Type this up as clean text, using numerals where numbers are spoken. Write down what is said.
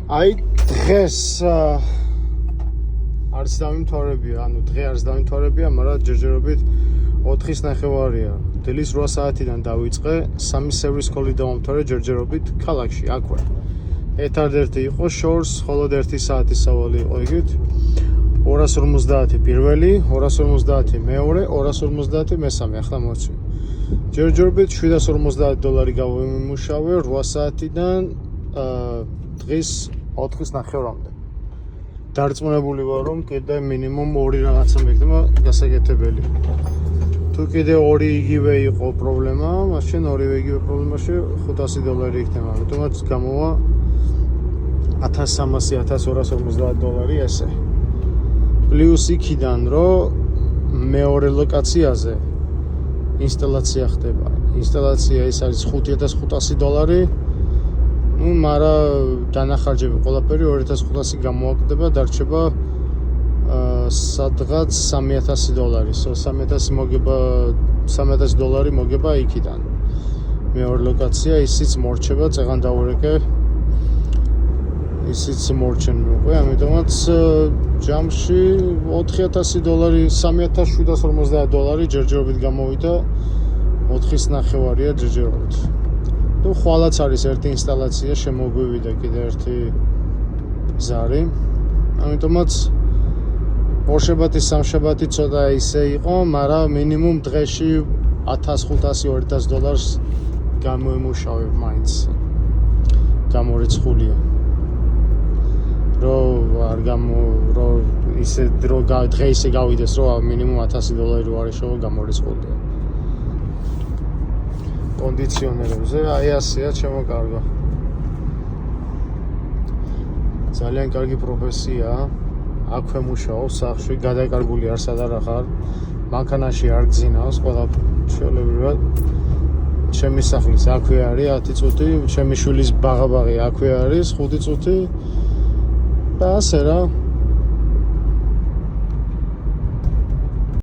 აი დღეს არც დამიმთავრებია, ანუ დღე არც დამიმთავრებია, მაგრამ ჯერჯერობით 4:30-ია. დილის 8 საათიდან დავიწყე, 3 სერვის კოლი დავამთავრე ჯერჯერობით ქალაქში, აქვე. ერთადერთი იყო შორს, მხოლოდ 1 საათის სავალი იყო იგივით. 250 პირველი, 250 მეორე, 250 მესამე, ახლა მოცვი. ჯერჯერობით $750 გავიმუშავე 8 საათიდან დღის 4:30-მდე. დარწმუნებული ვარ, რომ კიდე მინიმუმ 2 რაღაცა მეკდება გასაკეთებელი. თუ კიდე 2 იგივე იყო პრობლემა, მაშინ 2 იგივე პრობლემაში $500 იქნება. ამიტომაც გამოვა $1300-1250 ესე. პლუს იქიდან, რომ მეორე ლოკაციაზე ინსტალაცია ხდება. ინსტალაცია ის არის $5500. Ну, მაგრამ დანახარჯები ყველაფერი 2500 გამოაკვდება, დარჩება სადღაც $3000. $3000 მოგება, $3000 მოგება იქიდან. მეორე ლოკაცია ისიც მორჩება, წეღან დავურეკე. ისიც მორჩენ მოყვე, ამიტომაც ჯამში $4000, $3750 ჯერჯერობით გამოვიდა 4:30-ია ჯერჯერობით. Ну, ხვალაც არის ერთი ინსტალაცია, შემოგვივიდა კიდე ერთი ზარი. ამიტომაც ორშაბათი, სამშაბათი ცოტა ისე იყო, მაგრამ მინიმუმ დღეში $1500-2000 გამოიმუშავებ მაინც. გამორიცხულია. რომ ისე დღე ისე გავიდეს, რომ მინიმუმ $1000 რო არის შოვა გამორიცხულია. კონდიციონერებზე, აი ასეა ჩემო კარგო. ძალიან კარგი პროფესიაა. აქვე მუშაობ სახლში, გადაკარგული არ სადარ ახარ. მანქანაში არ გძინავს, ყველა ჩვეულებრივად. ჩემი სახლის აქვე არის 10 წუთი, ჩემი შვილის ბაღაბაღი აქვე არის 5 წუთი. და ასე რა.